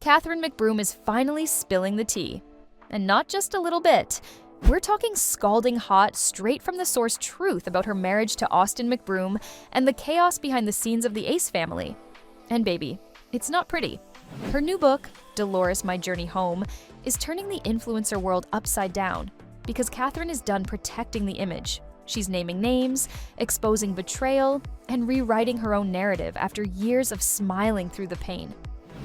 Katherine McBroom is finally spilling the tea. And not just a little bit. We're talking scalding hot, straight from the source truth about her marriage to Austin McBroom and the chaos behind the scenes of the Ace family. And baby, it's not pretty. Her new book, Dolores, My Journey Home, is turning the influencer world upside down because Katherine is done protecting the image. She's naming names, exposing betrayal, and rewriting her own narrative after years of smiling through the pain.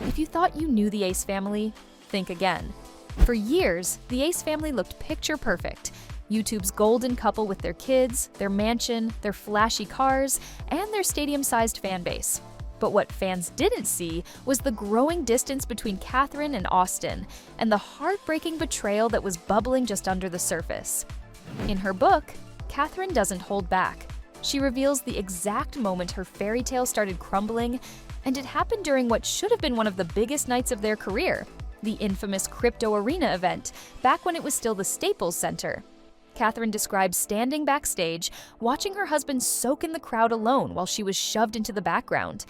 If you thought you knew the Ace family, think again. For years, the Ace family looked picture perfect. YouTube's golden couple with their kids, their mansion, their flashy cars, and their stadium-sized fan base. But what fans didn't see was the growing distance between Katherine and Austin, and the heartbreaking betrayal that was bubbling just under the surface. In her book, Katherine doesn't hold back. She reveals the exact moment her fairy tale started crumbling, and it happened during what should have been one of the biggest nights of their career, the infamous Crypto Arena event, back when it was still the Staples Center. Katherine describes standing backstage, watching her husband soak in the crowd alone while she was shoved into the background.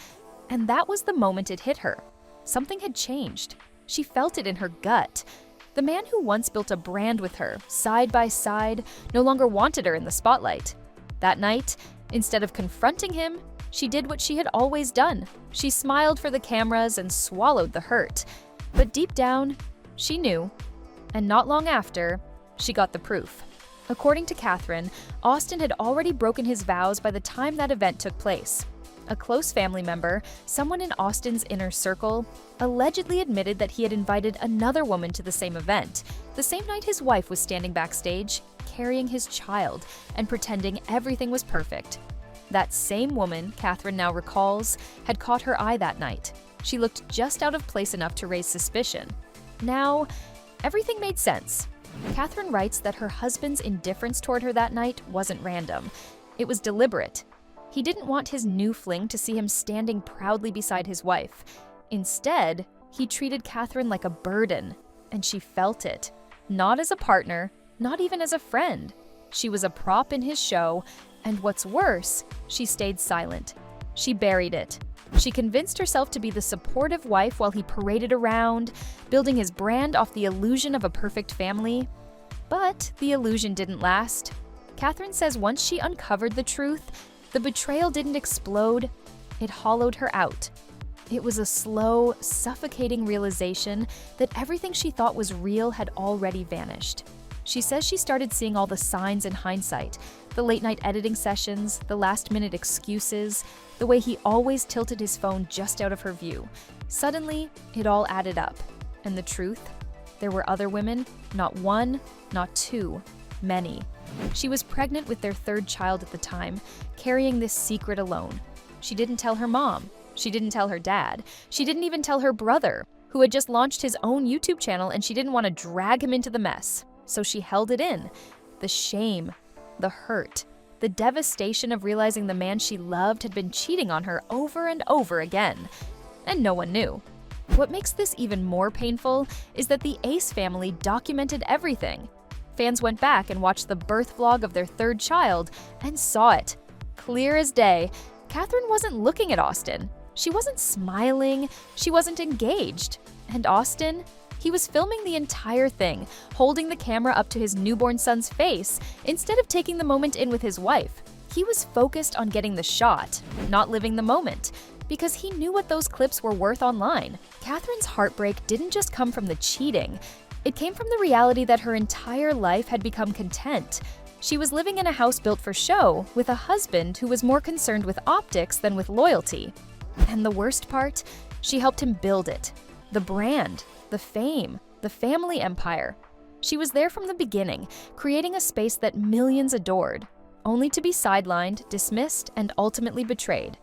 And that was the moment it hit her. Something had changed. She felt it in her gut. The man who once built a brand with her, side by side, no longer wanted her in the spotlight. That night, instead of confronting him, she did what she had always done. She smiled for the cameras and swallowed the hurt. But deep down, she knew. And not long after, she got the proof. According to Katherine, Austin had already broken his vows by the time that event took place. A close family member, someone in Austin's inner circle, allegedly admitted that he had invited another woman to the same event, the same night his wife was standing backstage, carrying his child, and pretending everything was perfect. That same woman, Katherine now recalls, had caught her eye that night. She looked just out of place enough to raise suspicion. Now, everything made sense. Katherine writes that her husband's indifference toward her that night wasn't random. It was deliberate. He didn't want his new fling to see him standing proudly beside his wife. Instead, he treated Katherine like a burden, and she felt it. Not as a partner, not even as a friend. She was a prop in his show, and what's worse, she stayed silent. She buried it. She convinced herself to be the supportive wife while he paraded around, building his brand off the illusion of a perfect family. But the illusion didn't last. Katherine says once she uncovered the truth, the betrayal didn't explode, it hollowed her out. It was a slow, suffocating realization that everything she thought was real had already vanished. She says she started seeing all the signs in hindsight, the late-night editing sessions, the last-minute excuses, the way he always tilted his phone just out of her view. Suddenly, it all added up. And the truth? There were other women, not one, not two, many. She was pregnant with their third child at the time, carrying this secret alone. She didn't tell her mom. She didn't tell her dad. She didn't even tell her brother, who had just launched his own YouTube channel, and she didn't want to drag him into the mess. So she held it in. The shame, the hurt, the devastation of realizing the man she loved had been cheating on her over and over again. And no one knew. What makes this even more painful is that the Ace family documented everything. Fans went back and watched the birth vlog of their third child and saw it. Clear as day, Katherine wasn't looking at Austin. She wasn't smiling. She wasn't engaged. And Austin? He was filming the entire thing, holding the camera up to his newborn son's face, instead of taking the moment in with his wife. He was focused on getting the shot, not living the moment, because he knew what those clips were worth online. Katherine's heartbreak didn't just come from the cheating. It came from the reality that her entire life had become content. She was living in a house built for show, with a husband who was more concerned with optics than with loyalty. And the worst part? She helped him build it. The brand, the fame, the family empire. She was there from the beginning, creating a space that millions adored, only to be sidelined, dismissed, and ultimately betrayed.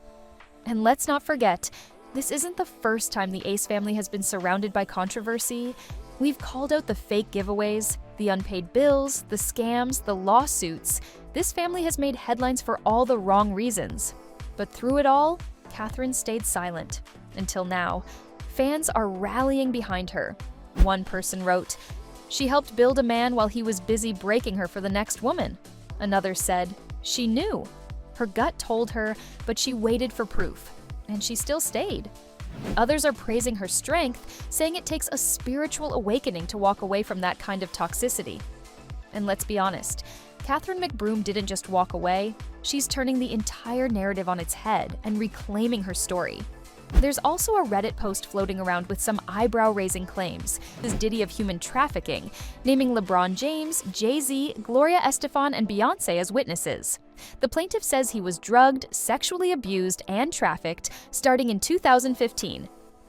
And let's not forget, this isn't the first time the Ace family has been surrounded by controversy. We've called out the fake giveaways, the unpaid bills, the scams, the lawsuits. This family has made headlines for all the wrong reasons. But through it all, Katherine stayed silent. Until now, fans are rallying behind her. One person wrote, "She helped build a man while he was busy breaking her for the next woman." Another said, "She knew. Her gut told her, but she waited for proof. And she still stayed." Others are praising her strength, saying it takes a spiritual awakening to walk away from that kind of toxicity. And let's be honest, Katherine McBroom didn't just walk away, she's turning the entire narrative on its head and reclaiming her story. There's also a Reddit post floating around with some eyebrow-raising claims. This Diddy of human trafficking, naming LeBron James, Jay-Z, Gloria Estefan, and Beyoncé as witnesses. The plaintiff says he was drugged, sexually abused, and trafficked starting in 2015.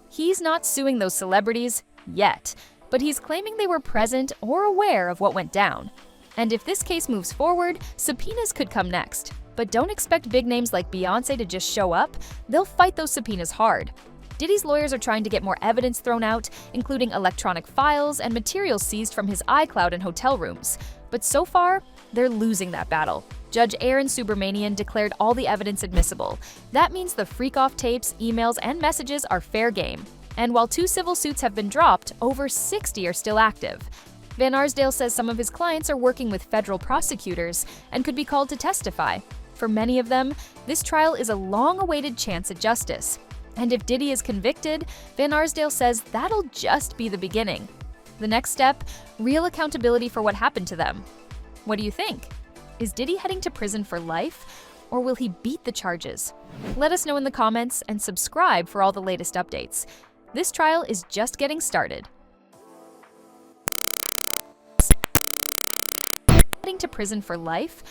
He's not suing those celebrities yet, but he's claiming they were present or aware of what went down. And if this case moves forward, subpoenas could come next. But don't expect big names like Beyoncé to just show up. They'll fight those subpoenas hard. Diddy's lawyers are trying to get more evidence thrown out, including electronic files and materials seized from his iCloud and hotel rooms. But so far, they're losing that battle. Judge Aaron Subramanian declared all the evidence admissible. That means the freak-off tapes, emails, and messages are fair game. And while 2 civil suits have been dropped, over 60 are still active. Van Arsdale says some of his clients are working with federal prosecutors and could be called to testify. For many of them, this trial is a long-awaited chance at justice. And if Diddy is convicted, Van Arsdale says that'll just be the beginning. The next step, real accountability for what happened to them. What do you think? Is Diddy heading to prison for life, or will he beat the charges? Let us know in the comments and subscribe for all the latest updates. This trial is just getting started. Heading to prison for life?